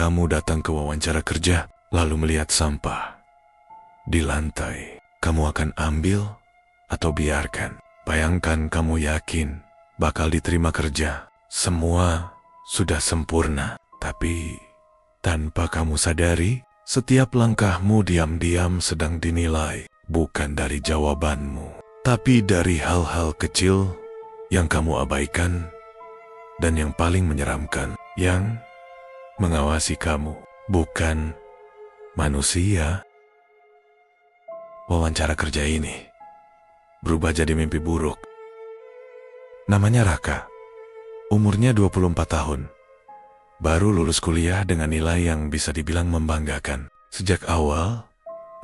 kamu datang ke wawancara kerja, lalu melihat sampah di lantai, kamu akan ambil atau biarkan? Bayangkan kamu yakin bakal diterima kerja. Semua sudah sempurna, tapi tanpa kamu sadari, setiap langkahmu diam-diam sedang dinilai, bukan dari jawabanmu, tapi dari hal-hal kecil yang kamu abaikan, dan yang paling menyeramkan, yang mengawasi kamu bukan manusia. Wawancara kerja ini berubah jadi mimpi buruk. Namanya Raka. Umurnya 24 tahun. Baru lulus kuliah dengan nilai yang bisa dibilang membanggakan. Sejak awal,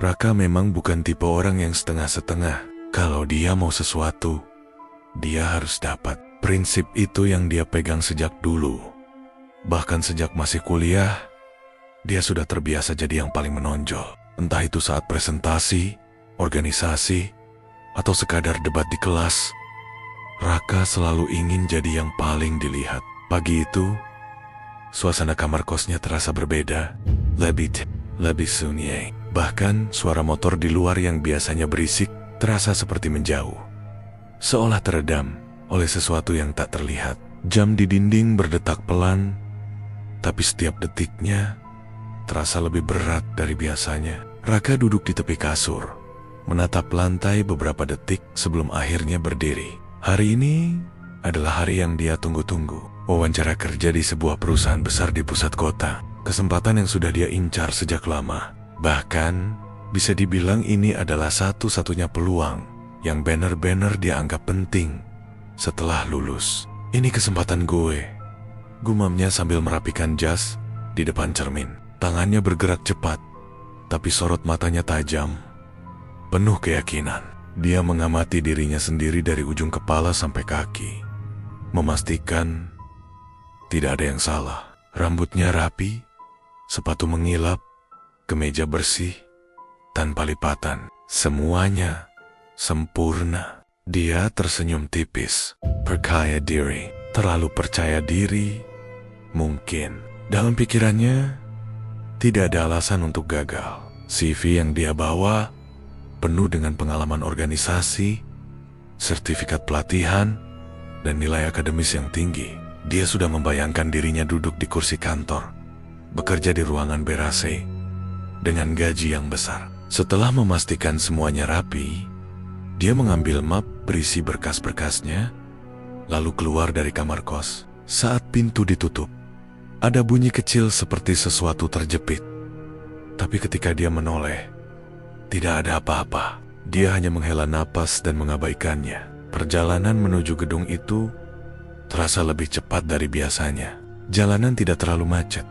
Raka memang bukan tipe orang yang setengah-setengah. Kalau dia mau sesuatu, dia harus dapat. Prinsip itu yang dia pegang sejak dulu. Bahkan sejak masih kuliah, dia sudah terbiasa jadi yang paling menonjol. Entah itu saat presentasi, organisasi, atau sekadar debat di kelas, Raka selalu ingin jadi yang paling dilihat. Pagi itu, suasana kamar kosnya terasa berbeda, lebih sunyi. Bahkan suara motor di luar yang biasanya berisik terasa seperti menjauh, seolah teredam oleh sesuatu yang tak terlihat. Jam di dinding berdetak pelan, tapi setiap detiknya terasa lebih berat dari biasanya. Raka duduk di tepi kasur, menatap lantai beberapa detik sebelum akhirnya berdiri. Hari ini adalah hari yang dia tunggu-tunggu. Wawancara kerja di sebuah perusahaan besar di pusat kota. Kesempatan yang sudah dia incar sejak lama. Bahkan, bisa dibilang ini adalah satu-satunya peluang yang benar-benar dia anggap penting setelah lulus. Ini kesempatan gue, gumamnya sambil merapikan jas di depan cermin. Tangannya bergerak cepat, tapi sorot matanya tajam, penuh keyakinan. Dia mengamati dirinya sendiri dari ujung kepala sampai kaki, memastikan tidak ada yang salah. Rambutnya rapi, sepatu mengilap, kemeja bersih, tanpa lipatan. Semuanya sempurna. Dia tersenyum tipis, percaya diri, terlalu percaya diri. Mungkin dalam pikirannya tidak ada alasan untuk gagal. CV yang dia bawa penuh dengan pengalaman organisasi, sertifikat pelatihan, dan nilai akademis yang tinggi. Dia sudah membayangkan dirinya duduk di kursi kantor, bekerja di ruangan ber-AC, dengan gaji yang besar. Setelah memastikan semuanya rapi, dia mengambil map berisi berkas-berkasnya, lalu keluar dari kamar kos. Saat pintu ditutup, ada bunyi kecil seperti sesuatu terjepit. Tapi ketika dia menoleh, tidak ada apa-apa. Dia hanya menghela napas dan mengabaikannya. Perjalanan menuju gedung itu terasa lebih cepat dari biasanya. Jalanan tidak terlalu macet.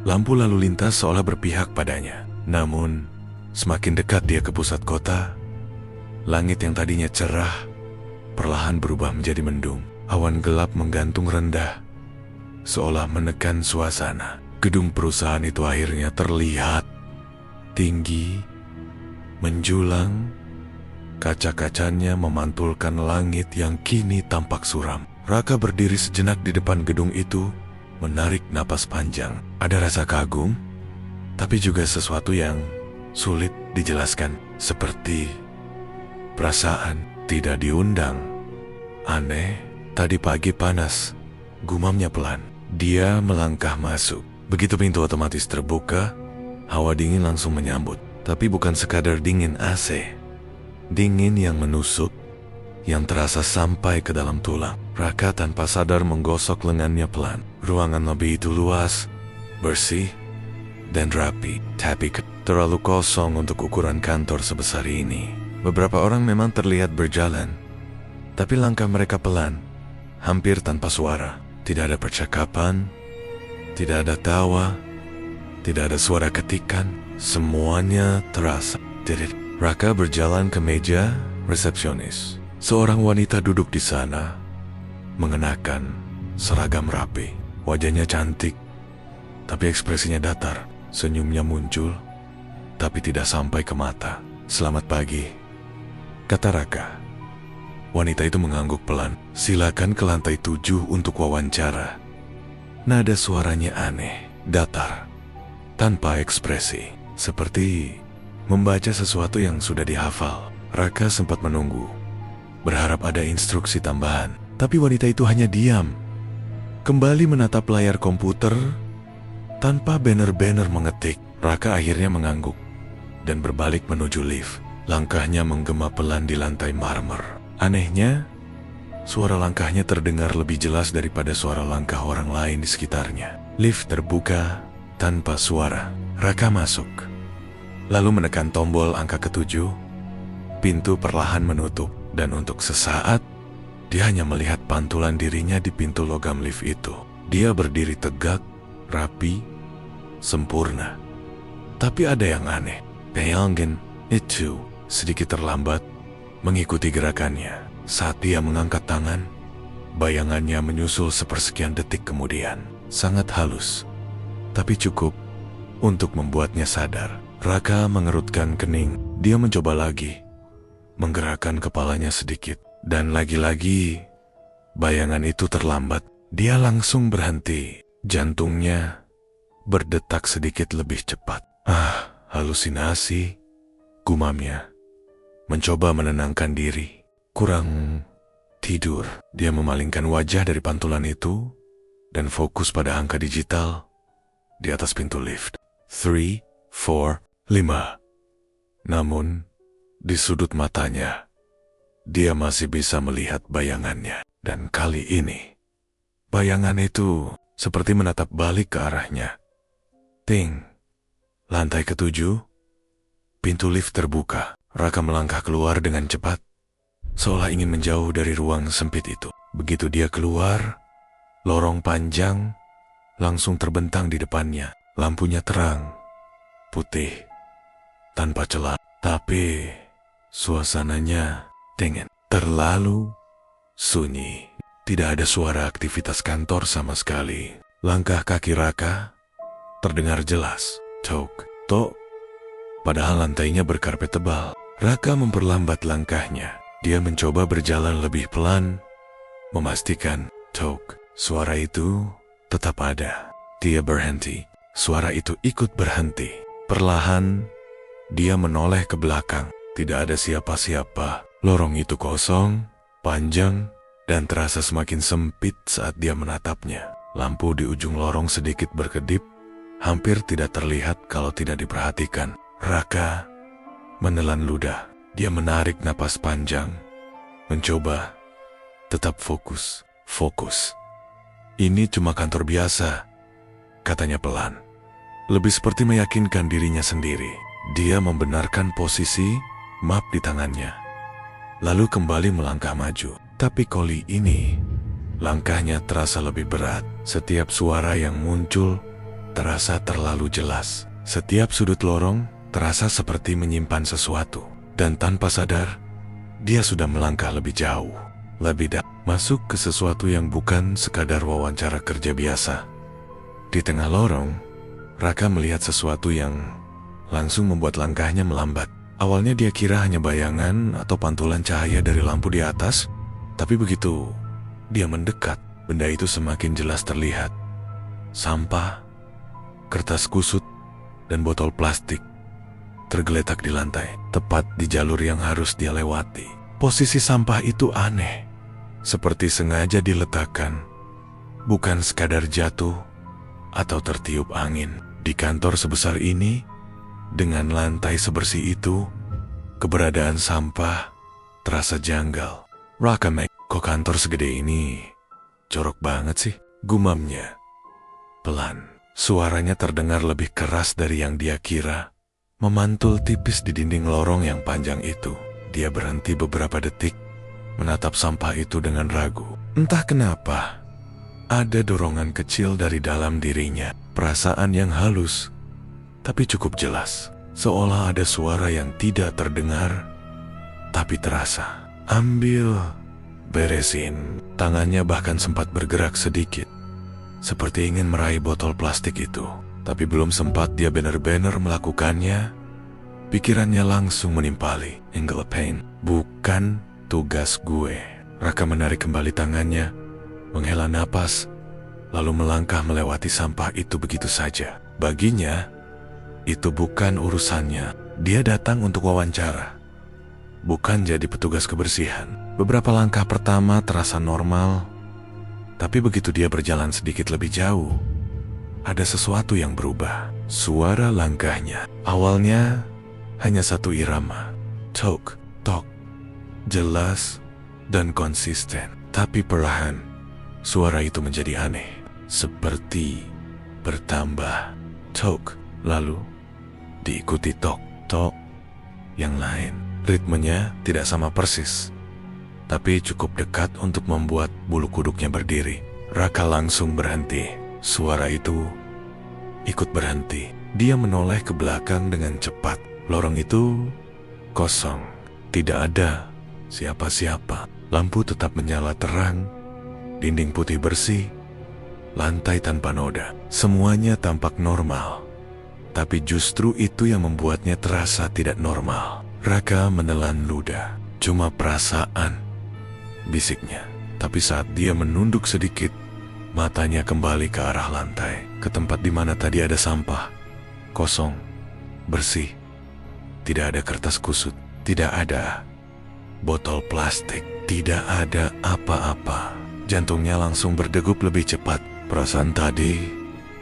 Lampu lalu lintas seolah berpihak padanya. Namun, semakin dekat dia ke pusat kota, langit yang tadinya cerah perlahan berubah menjadi mendung. Awan gelap menggantung rendah, seolah menekan suasana. Gedung perusahaan itu akhirnya terlihat tinggi, menjulang, kaca-kacanya memantulkan langit yang kini tampak suram. Raka berdiri sejenak di depan gedung itu, menarik napas panjang. Ada rasa kagum, tapi juga sesuatu yang sulit dijelaskan. Seperti perasaan tidak diundang. Aneh, tadi pagi panas, gumamnya pelan. Dia melangkah masuk. Begitu pintu otomatis terbuka, hawa dingin langsung menyambut. Tapi bukan sekadar dingin AC. Dingin yang menusuk, yang terasa sampai ke dalam tulang. Raka tanpa sadar menggosok lengannya pelan. Ruangan lobi itu luas, bersih, dan rapi. Tapi terlalu kosong untuk ukuran kantor sebesar ini. Beberapa orang memang terlihat berjalan, tapi langkah mereka pelan, hampir tanpa suara. Tidak ada percakapan, tidak ada tawa, tidak ada suara ketikan. Semuanya terasa. Raka berjalan ke meja resepsionis. Seorang wanita duduk di sana, mengenakan seragam rapi. Wajahnya cantik, tapi ekspresinya datar. Senyumnya muncul, tapi tidak sampai ke mata. "Selamat pagi," kata Raka. Wanita itu mengangguk pelan. "Silakan ke lantai 7 untuk wawancara." Nada suaranya aneh, datar, tanpa ekspresi, seperti membaca sesuatu yang sudah dihafal. Raka sempat menunggu, berharap ada instruksi tambahan, tapi wanita itu hanya diam, kembali menatap layar komputer tanpa banner-banner mengetik. Raka akhirnya mengangguk dan berbalik menuju lift. Langkahnya menggema pelan di lantai marmer. Anehnya, suara langkahnya terdengar lebih jelas daripada suara langkah orang lain di sekitarnya. Lift terbuka tanpa suara. Raka masuk, lalu menekan tombol angka ke-7. Pintu perlahan menutup, dan untuk sesaat, dia hanya melihat pantulan dirinya di pintu logam lift itu. Dia berdiri tegak, rapi, sempurna. Tapi ada yang aneh. Bayangan itu sedikit terlambat mengikuti gerakannya. Saat dia mengangkat tangan, bayangannya menyusul sepersekian detik kemudian. Sangat halus, tapi cukup untuk membuatnya sadar. Raka mengerutkan kening. Dia mencoba lagi, menggerakkan kepalanya sedikit. Dan lagi-lagi, bayangan itu terlambat. Dia langsung berhenti. Jantungnya berdetak sedikit lebih cepat. Halusinasi, gumamnya. Mencoba menenangkan diri. Kurang tidur. Dia memalingkan wajah dari pantulan itu dan fokus pada angka digital di atas pintu lift. 3, 4, 5. Namun, di sudut matanya, dia masih bisa melihat bayangannya. Dan kali ini, bayangan itu seperti menatap balik ke arahnya. Ting. Lantai ke-7, pintu lift terbuka. Raka melangkah keluar dengan cepat, seolah ingin menjauh dari ruang sempit itu. Begitu dia keluar, lorong panjang langsung terbentang di depannya. Lampunya terang, putih, tanpa celah. Tapi suasananya dingin, terlalu sunyi. Tidak ada suara aktivitas kantor sama sekali. Langkah kaki Raka terdengar jelas. Tok, tok. Padahal lantainya berkarpet tebal. Raka memperlambat langkahnya. Dia mencoba berjalan lebih pelan, memastikan tok. Suara itu tetap ada. Dia berhenti. Suara itu ikut berhenti. Perlahan, dia menoleh ke belakang. Tidak ada siapa-siapa. Lorong itu kosong, panjang, dan terasa semakin sempit saat dia menatapnya. Lampu di ujung lorong sedikit berkedip, hampir tidak terlihat kalau tidak diperhatikan. Raka menelan ludah. Dia menarik napas panjang, mencoba tetap fokus. Ini cuma kantor biasa, katanya pelan. Lebih seperti meyakinkan dirinya sendiri. Dia membenarkan posisi map di tangannya, lalu kembali melangkah maju. Tapi kali ini, langkahnya terasa lebih berat. Setiap suara yang muncul terasa terlalu jelas. Setiap sudut lorong terasa seperti menyimpan sesuatu. Dan tanpa sadar, dia sudah melangkah lebih jauh, lebih masuk ke sesuatu yang bukan sekadar wawancara kerja biasa. Di tengah lorong, Raka melihat sesuatu yang langsung membuat langkahnya melambat. Awalnya dia kira hanya bayangan atau pantulan cahaya dari lampu di atas, tapi begitu dia mendekat, benda itu semakin jelas terlihat. Sampah, kertas kusut, dan botol plastik tergeletak di lantai, tepat di jalur yang harus dia lewati. Posisi sampah itu aneh, seperti sengaja diletakkan, bukan sekadar jatuh atau tertiup angin. Di kantor sebesar ini, dengan lantai sebersih itu, keberadaan sampah terasa janggal. Raka, kok kantor segede ini jorok banget sih, gumamnya. Pelan, suaranya terdengar lebih keras dari yang dia kira, memantul tipis di dinding lorong yang panjang itu. Dia berhenti beberapa detik, menatap sampah itu dengan ragu. Entah kenapa, ada dorongan kecil dari dalam dirinya. Perasaan yang halus, tapi cukup jelas. Seolah ada suara yang tidak terdengar, tapi terasa. Ambil, beresin. Tangannya bahkan sempat bergerak sedikit, seperti ingin meraih botol plastik itu. Tapi belum sempat dia benar-benar melakukannya, pikirannya langsung menimpali. Angle pain, bukan tugas gue. Raka menarik kembali tangannya, menghela napas, lalu melangkah melewati sampah itu begitu saja. Baginya, itu bukan urusannya. Dia datang untuk wawancara, bukan jadi petugas kebersihan. Beberapa langkah pertama terasa normal, tapi begitu dia berjalan sedikit lebih jauh, ada sesuatu yang berubah. Suara langkahnya awalnya hanya satu irama, tok, tok, jelas dan konsisten. Tapi perlahan, suara itu menjadi aneh, seperti bertambah. Tok, lalu diikuti tok, tok yang lain. Ritmenya tidak sama persis, tapi cukup dekat untuk membuat bulu kuduknya berdiri. Raka langsung berhenti. Suara itu ikut berhenti. Dia menoleh ke belakang dengan cepat. Lorong itu kosong. Tidak ada siapa-siapa. Lampu tetap menyala terang. Dinding putih bersih. Lantai tanpa noda. Semuanya tampak normal. Tapi justru itu yang membuatnya terasa tidak normal. Raka menelan ludah. Cuma perasaan, bisiknya. Tapi saat dia menunduk sedikit, matanya kembali ke arah lantai, ke tempat di mana tadi ada sampah. Kosong, bersih. Tidak ada kertas kusut, tidak ada botol plastik, tidak ada apa-apa. Jantungnya langsung berdegup lebih cepat. Perasaan tadi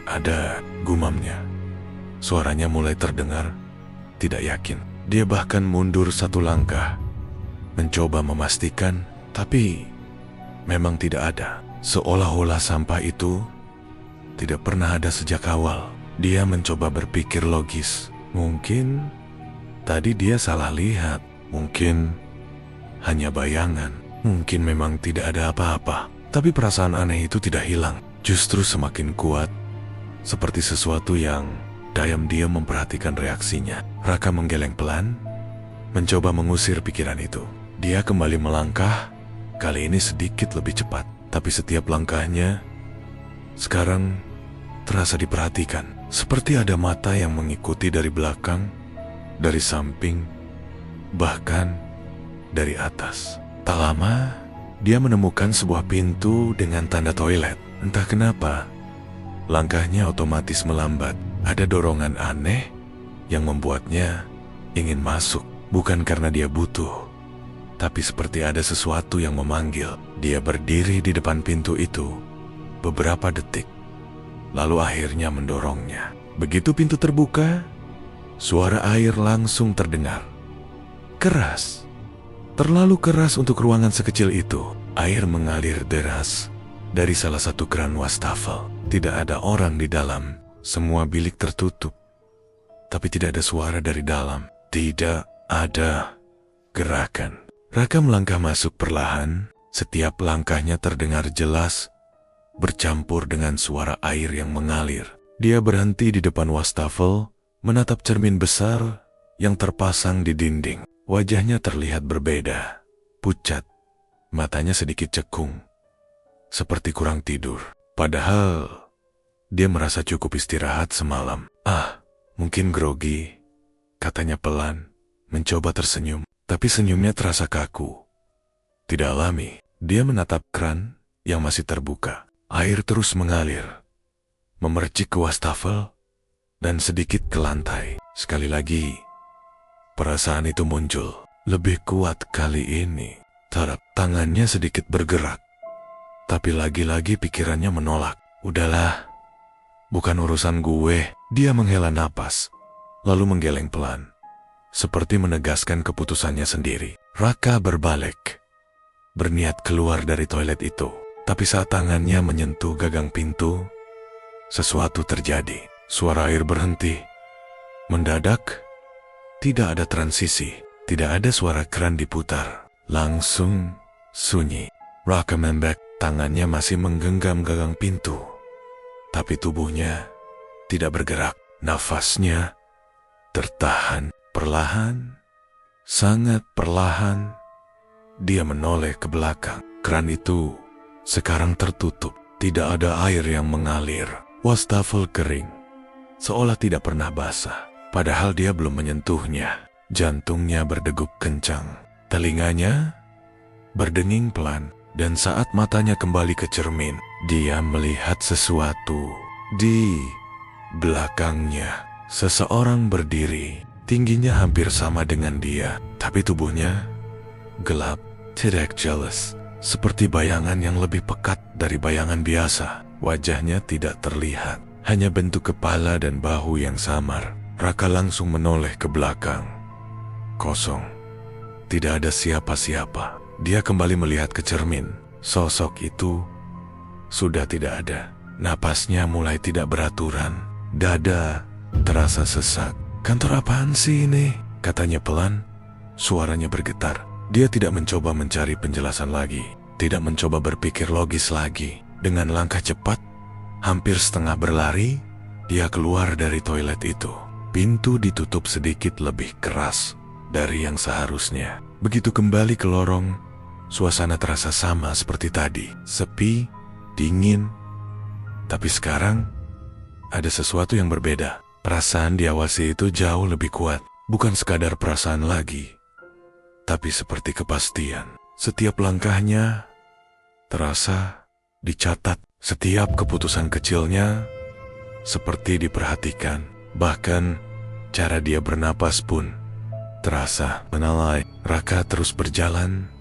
ada gumamnya. Suaranya mulai terdengar, tidak yakin. Dia bahkan mundur satu langkah, mencoba memastikan, tapi memang tidak ada. Seolah-olah sampah itu tidak pernah ada sejak awal. Dia mencoba berpikir logis. Mungkin tadi dia salah lihat. Mungkin hanya bayangan. Mungkin memang tidak ada apa-apa. Tapi perasaan aneh itu tidak hilang. Justru semakin kuat. Seperti sesuatu yang diam-diam memperhatikan reaksinya. Raka menggeleng pelan, mencoba mengusir pikiran itu. Dia kembali melangkah, kali ini sedikit lebih cepat. Tapi setiap langkahnya sekarang terasa diperhatikan. Seperti ada mata yang mengikuti dari belakang, dari samping, bahkan dari atas. Tak lama, dia menemukan sebuah pintu dengan tanda toilet. Entah kenapa, langkahnya otomatis melambat. Ada dorongan aneh yang membuatnya ingin masuk. Bukan karena dia butuh, tapi seperti ada sesuatu yang memanggil. Dia berdiri di depan pintu itu beberapa detik, lalu akhirnya mendorongnya. Begitu pintu terbuka, suara air langsung terdengar. Keras, terlalu keras untuk ruangan sekecil itu. Air mengalir deras dari salah satu keran wastafel. Tidak ada orang di dalam. Semua bilik tertutup, tapi tidak ada suara dari dalam. Tidak ada gerakan. Raka melangkah masuk perlahan. Setiap langkahnya terdengar jelas, bercampur dengan suara air yang mengalir. Dia berhenti di depan wastafel, menatap cermin besar yang terpasang di dinding. Wajahnya terlihat berbeda, pucat, matanya sedikit cekung, seperti kurang tidur. Padahal dia merasa cukup istirahat semalam. Mungkin grogi, katanya pelan, mencoba tersenyum. Tapi senyumnya terasa kaku, tidak alami. Dia menatap keran yang masih terbuka. Air terus mengalir, memercik ke wastafel, dan sedikit ke lantai. Sekali lagi, perasaan itu muncul. Lebih kuat kali ini. Tangannya sedikit bergerak, tapi lagi-lagi pikirannya menolak. Udahlah, bukan urusan gue. Dia menghela napas, lalu menggeleng pelan, seperti menegaskan keputusannya sendiri. Raka berbalik, berniat keluar dari toilet itu. Tapi saat tangannya menyentuh gagang pintu, sesuatu terjadi. Suara air berhenti. Mendadak, tidak ada transisi. Tidak ada suara keran diputar. Langsung sunyi. Raka membek, tangannya masih menggenggam gagang pintu. Tapi tubuhnya tidak bergerak. Nafasnya tertahan. Perlahan, sangat perlahan, dia menoleh ke belakang. Keran itu sekarang tertutup. Tidak ada air yang mengalir. Wastafel kering, seolah tidak pernah basah. Padahal dia belum menyentuhnya. Jantungnya berdegup kencang. Telinganya berdenging pelan. Dan saat matanya kembali ke cermin, dia melihat sesuatu. Di belakangnya, seseorang berdiri. Tingginya hampir sama dengan dia, tapi tubuhnya gelap, tidak jelas. Seperti bayangan yang lebih pekat dari bayangan biasa. Wajahnya tidak terlihat, hanya bentuk kepala dan bahu yang samar. Raka langsung menoleh ke belakang. Kosong. Tidak ada siapa-siapa. Dia kembali melihat ke cermin. Sosok itu sudah tidak ada. Napasnya mulai tidak beraturan. Dada terasa sesak. "Kantor apaan sih ini?" katanya pelan. Suaranya bergetar. Dia tidak mencoba mencari penjelasan lagi. Tidak mencoba berpikir logis lagi. Dengan langkah cepat, hampir setengah berlari, dia keluar dari toilet itu. Pintu ditutup sedikit lebih keras dari yang seharusnya. Begitu kembali ke lorong, suasana terasa sama seperti tadi. Sepi, dingin. Tapi sekarang, ada sesuatu yang berbeda. Perasaan diawasi itu jauh lebih kuat. Bukan sekadar perasaan lagi, tapi seperti kepastian. Setiap langkahnya terasa dicatat. Setiap keputusan kecilnya seperti diperhatikan. Bahkan cara dia bernapas pun terasa menalai. Raka terus berjalan,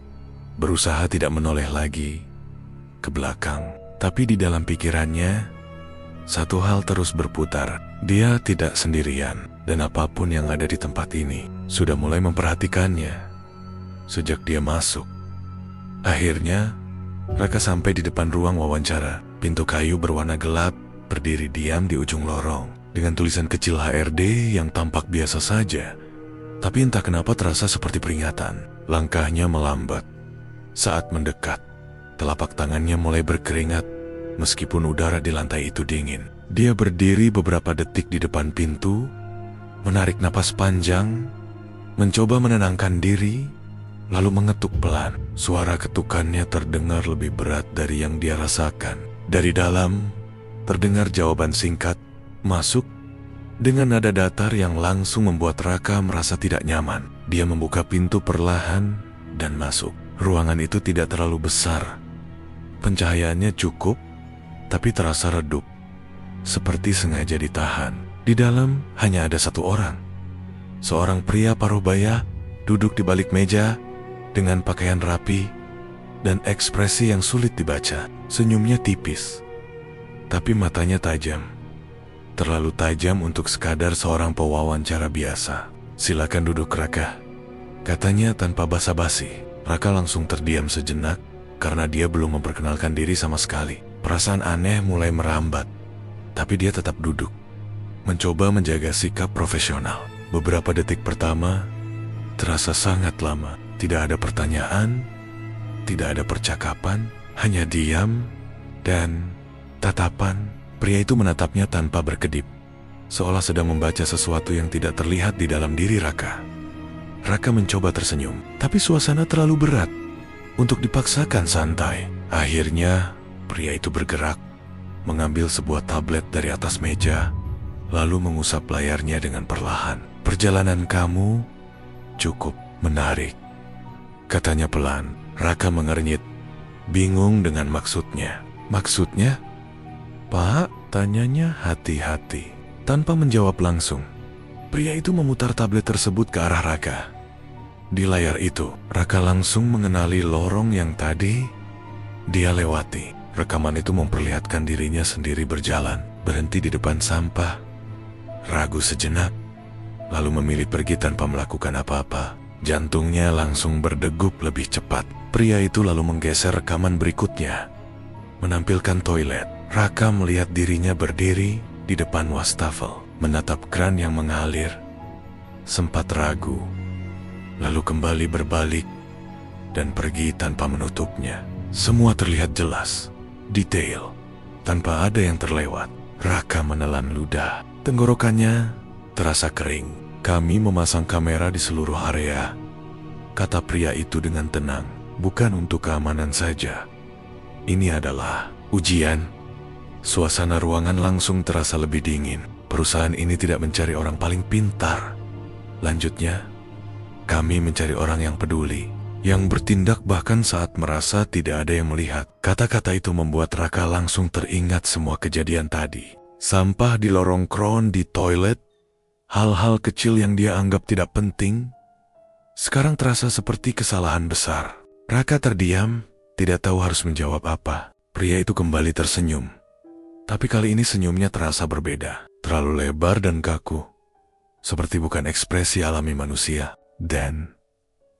berusaha tidak menoleh lagi ke belakang. Tapi di dalam pikirannya, satu hal terus berputar. Dia tidak sendirian, dan apapun yang ada di tempat ini sudah mulai memperhatikannya sejak dia masuk. Akhirnya, Raka sampai di depan ruang wawancara. Pintu kayu berwarna gelap berdiri diam di ujung lorong dengan tulisan kecil HRD yang tampak biasa saja. Tapi entah kenapa terasa seperti peringatan. Langkahnya melambat. Saat mendekat, telapak tangannya mulai berkeringat meskipun udara di lantai itu dingin. Dia berdiri beberapa detik di depan pintu, menarik napas panjang, mencoba menenangkan diri, lalu mengetuk pelan. Suara ketukannya terdengar lebih berat dari yang dia rasakan. Dari dalam, terdengar jawaban singkat, "Masuk," dengan nada datar yang langsung membuat Raka merasa tidak nyaman. Dia membuka pintu perlahan dan masuk. Ruangan itu tidak terlalu besar. Pencahayaannya cukup, tapi terasa redup, seperti sengaja ditahan. Di dalam hanya ada satu orang. Seorang pria paruh baya duduk di balik meja dengan pakaian rapi dan ekspresi yang sulit dibaca. Senyumnya tipis, tapi matanya tajam. Terlalu tajam untuk sekadar seorang pewawancara biasa. "Silakan duduk, Raka," katanya tanpa basa-basi. Raka langsung terdiam sejenak karena dia belum memperkenalkan diri sama sekali. Perasaan aneh mulai merambat. Tapi dia tetap duduk, mencoba menjaga sikap profesional. Beberapa detik pertama terasa sangat lama. Tidak ada pertanyaan, tidak ada percakapan, hanya diam dan tatapan. Pria itu menatapnya tanpa berkedip, seolah sedang membaca sesuatu yang tidak terlihat di dalam diri Raka. Raka mencoba tersenyum, tapi suasana terlalu berat untuk dipaksakan santai. Akhirnya, pria itu bergerak, mengambil sebuah tablet dari atas meja, lalu mengusap layarnya dengan perlahan. "Perjalanan kamu cukup menarik," katanya pelan. Raka mengernyit, bingung dengan maksudnya. "Maksudnya?" "Pak?" tanyanya hati-hati. Tanpa menjawab langsung, pria itu memutar tablet tersebut ke arah Raka. Di layar itu, Raka langsung mengenali lorong yang tadi dia lewati. Rekaman itu memperlihatkan dirinya sendiri berjalan, berhenti di depan sampah, ragu sejenak, lalu memilih pergi tanpa melakukan apa-apa. Jantungnya langsung berdegup lebih cepat. Pria itu lalu menggeser rekaman berikutnya, menampilkan toilet. Raka melihat dirinya berdiri di depan wastafel, menatap kran yang mengalir. Sempat ragu, lalu kembali berbalik dan pergi tanpa menutupnya. Semua terlihat jelas, detail, tanpa ada yang terlewat. Raka menelan ludah. Tenggorokannya terasa kering. "Kami memasang kamera di seluruh area," kata pria itu dengan tenang. "Bukan untuk keamanan saja. Ini adalah ujian." Suasana ruangan langsung terasa lebih dingin. Perusahaan ini tidak mencari orang paling pintar. Lanjutnya, kami mencari orang yang peduli. yang bertindak bahkan saat merasa tidak ada yang melihat. Kata-kata itu membuat Raka langsung teringat semua kejadian tadi. Sampah di lorong kron, di toilet, hal-hal kecil yang dia anggap tidak penting, sekarang terasa seperti kesalahan besar. Raka terdiam, tidak tahu harus menjawab apa. Pria itu kembali tersenyum. Tapi kali ini senyumnya terasa berbeda. Terlalu lebar dan kaku. Seperti bukan ekspresi alami manusia. Dan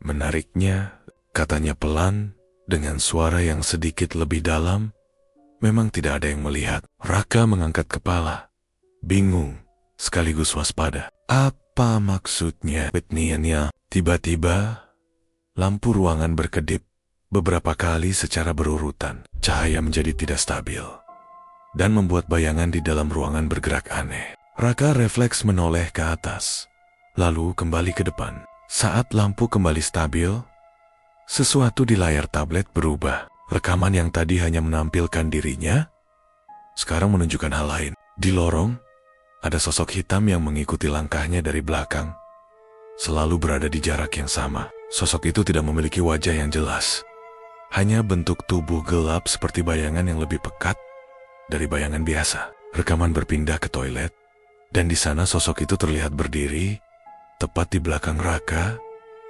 menariknya, katanya pelan, dengan suara yang sedikit lebih dalam, memang tidak ada yang melihat. Raka mengangkat kepala, bingung, sekaligus waspada. Apa maksudnya? Betniannya. Tiba-tiba, lampu ruangan berkedip beberapa kali secara berurutan. Cahaya menjadi tidak stabil dan membuat bayangan di dalam ruangan bergerak aneh. Raka refleks menoleh ke atas, lalu kembali ke depan. Saat lampu kembali stabil, sesuatu di layar tablet berubah. Rekaman yang tadi hanya menampilkan dirinya, sekarang menunjukkan hal lain. Di lorong, ada sosok hitam yang mengikuti langkahnya dari belakang, selalu berada di jarak yang sama. Sosok itu tidak memiliki wajah yang jelas, hanya bentuk tubuh gelap seperti bayangan yang lebih pekat dari bayangan biasa. Rekaman berpindah ke toilet, dan di sana sosok itu terlihat berdiri, tepat di belakang Raka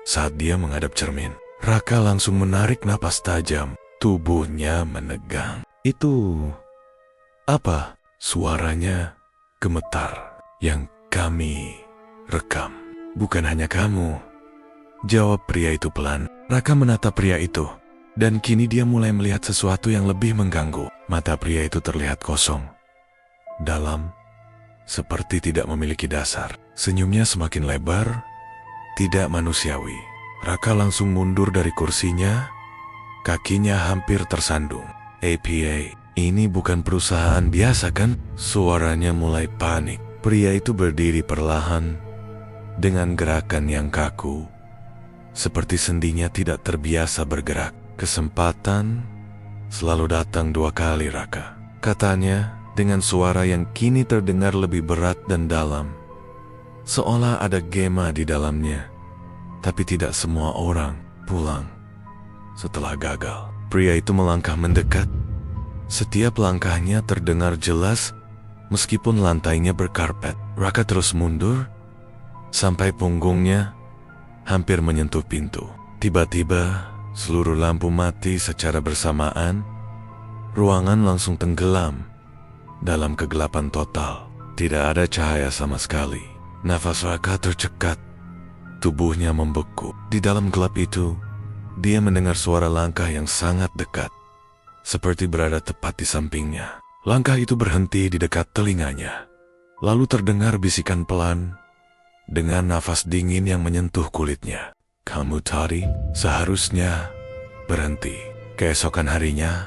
saat dia menghadap cermin. Raka langsung menarik napas tajam. Tubuhnya menegang. Itu apa? Suaranya gemetar. Yang kami rekam. Bukan hanya kamu, jawab pria itu pelan. Raka menatap pria itu, dan kini dia mulai melihat sesuatu yang lebih mengganggu. Mata pria itu terlihat kosong, dalam, seperti tidak memiliki dasar. Senyumnya semakin lebar, tidak manusiawi. Raka langsung mundur dari kursinya. Kakinya hampir tersandung. APA, ini bukan perusahaan biasa kan? Suaranya mulai panik. Pria itu berdiri perlahan, dengan gerakan yang kaku, seperti sendinya tidak terbiasa bergerak. Kesempatan selalu datang dua kali, Raka, katanya dengan suara yang kini terdengar lebih berat dan dalam. Seolah ada gema di dalamnya, tapi tidak semua orang pulang setelah gagal. Pria itu melangkah mendekat. Setiap langkahnya terdengar jelas meskipun lantainya berkarpet. Raka terus mundur sampai punggungnya hampir menyentuh pintu. Tiba-tiba seluruh lampu mati secara bersamaan. Ruangan langsung tenggelam dalam kegelapan total. Tidak ada cahaya sama sekali. Nafas Raka tercekat. Tubuhnya membeku. Di dalam gelap itu, dia mendengar suara langkah yang sangat dekat, seperti berada tepat di sampingnya. Langkah itu berhenti di dekat telinganya. Lalu terdengar bisikan pelan, dengan nafas dingin yang menyentuh kulitnya. Kamu tadi seharusnya berhenti. Keesokan harinya,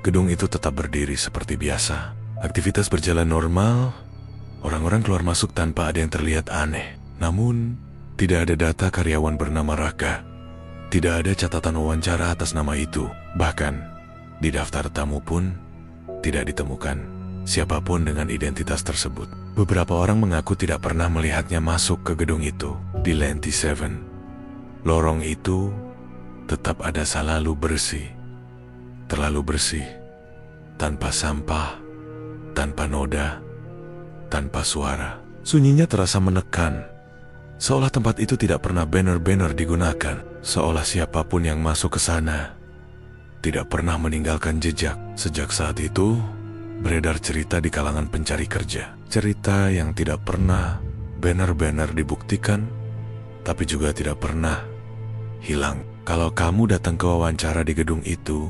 gedung itu tetap berdiri seperti biasa. Aktivitas berjalan normal, orang-orang keluar masuk tanpa ada yang terlihat aneh. Namun, tidak ada data karyawan bernama Raka. Tidak ada catatan wawancara atas nama itu. Bahkan, di daftar tamu pun tidak ditemukan siapapun dengan identitas tersebut. Beberapa orang mengaku tidak pernah melihatnya masuk ke gedung itu. Di Lantai 7, lorong itu tetap ada selalu bersih. Terlalu bersih. Tanpa sampah, tanpa noda, tanpa suara. Sunyinya terasa menekan. Seolah tempat itu tidak pernah banner-banner digunakan. Seolah siapapun yang masuk ke sana tidak pernah meninggalkan jejak. Sejak saat itu, beredar cerita di kalangan pencari kerja. Cerita yang tidak pernah banner-banner dibuktikan, tapi juga tidak pernah hilang. Kalau kamu datang ke wawancara di gedung itu,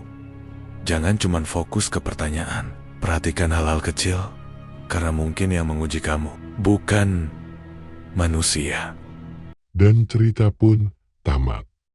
jangan cuma fokus ke pertanyaan. Perhatikan hal-hal kecil, karena mungkin yang menguji kamu bukan manusia. Dan cerita pun tamat.